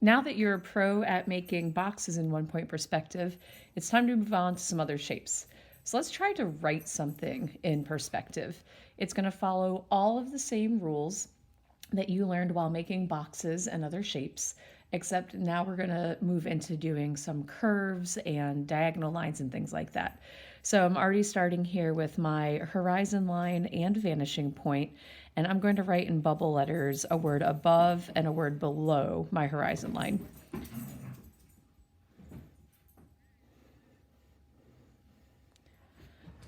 Now that you're a pro at making boxes in 1 point perspective, it's time to move on to some other shapes. So let's try to write something in perspective. It's going to follow all of the same rules that you learned while making boxes and other shapes, except now we're going to move into doing some curves and diagonal lines and things like that. So I'm already starting here with my horizon line and vanishing point, and I'm going to write in bubble letters a word above and a word below my horizon line.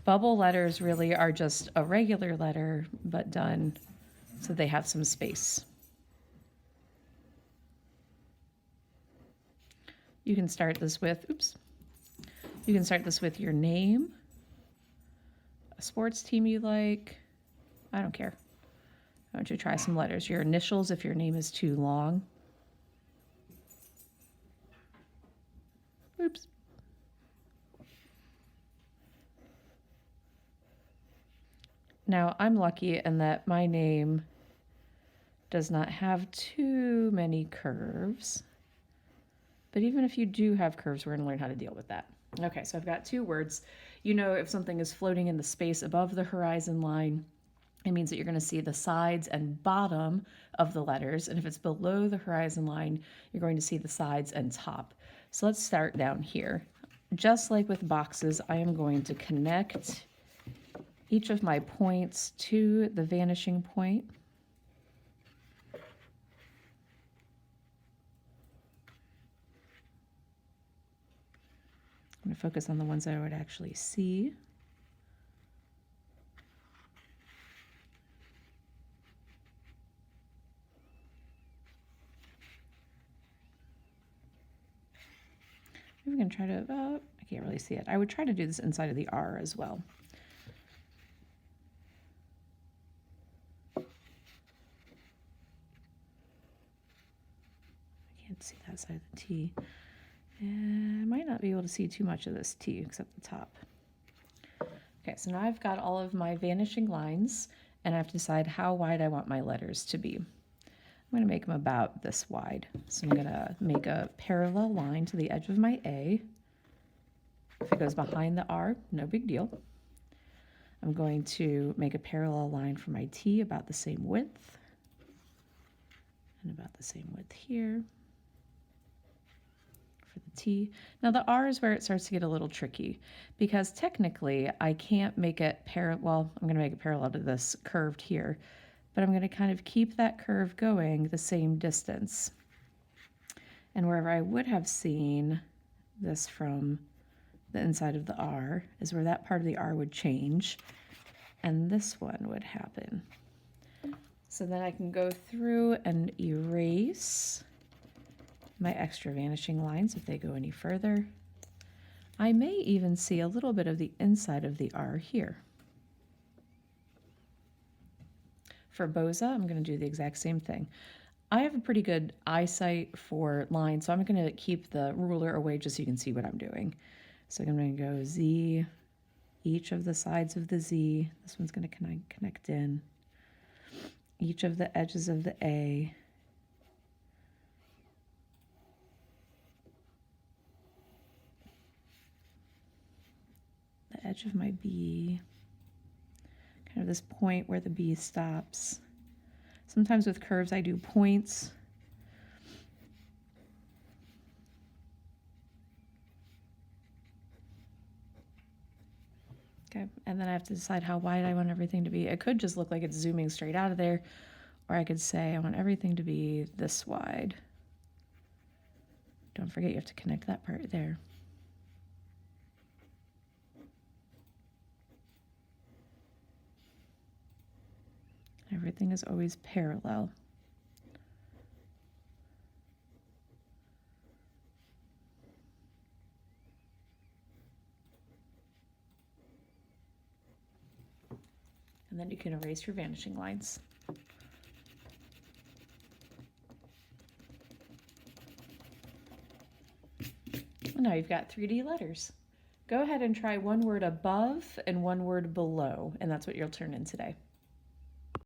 Bubble letters really are just a regular letter, but done so they have some space. You can start this with, you can start this with your name, a sports team you like. I don't care. Why don't you try some letters? Your initials if your name is too long. Oops. Now, I'm lucky in that my name does not have too many curves. But even if you do have curves, we're going to learn how to deal with that. Okay, so I've got 2 words. You know, if something is floating in the space above the horizon line, it means that you're going to see the sides and bottom of the letters. And if it's below the horizon line, you're going to see the sides and top. So let's start down here. Just like with boxes, I am going to connect each of my points to the vanishing point. I'm going to focus on the ones that I would actually see. We're going to try to, I can't really see it. I would try to do this inside of the R as well. I can't see that side of the T. And I might not be able to see too much of this T except the top. Okay, so now I've got all of my vanishing lines, and I have to decide how wide I want my letters to be. I'm going to make them about this wide. So I'm going to make a parallel line to the edge of my A. If it goes behind the R, no big deal. I'm going to make a parallel line for my T about the same width, and about the same width here for the T. Now the R is where it starts to get a little tricky, because technically I can't make it well, I'm going to make it parallel to this curved here, but I'm going to kind of keep that curve going the same distance. And wherever I would have seen this from the inside of the R is where that part of the R would change, and this one would happen. So then I can go through and erase my extra vanishing lines if they go any further. I may even see a little bit of the inside of the R here. For Boza, I'm going to do the exact same thing. I have a pretty good eyesight for lines, so I'm going to keep the ruler away just so you can see what I'm doing. So I'm going to go Z, each of the sides of the Z. This one's going to connect in. Each of the edges of the A. The edge of my B. Kind of this point where the B stops. Sometimes with curves I do points. Okay, and then I have to decide how wide I want everything to be. It could just look like it's zooming straight out of there, or I could say I want everything to be this wide. Don't forget you have to connect that part there. Everything is always parallel. And then you can erase your vanishing lines. And now you've got 3D letters. Go ahead and try one word above and one word below, and that's what you'll turn in today.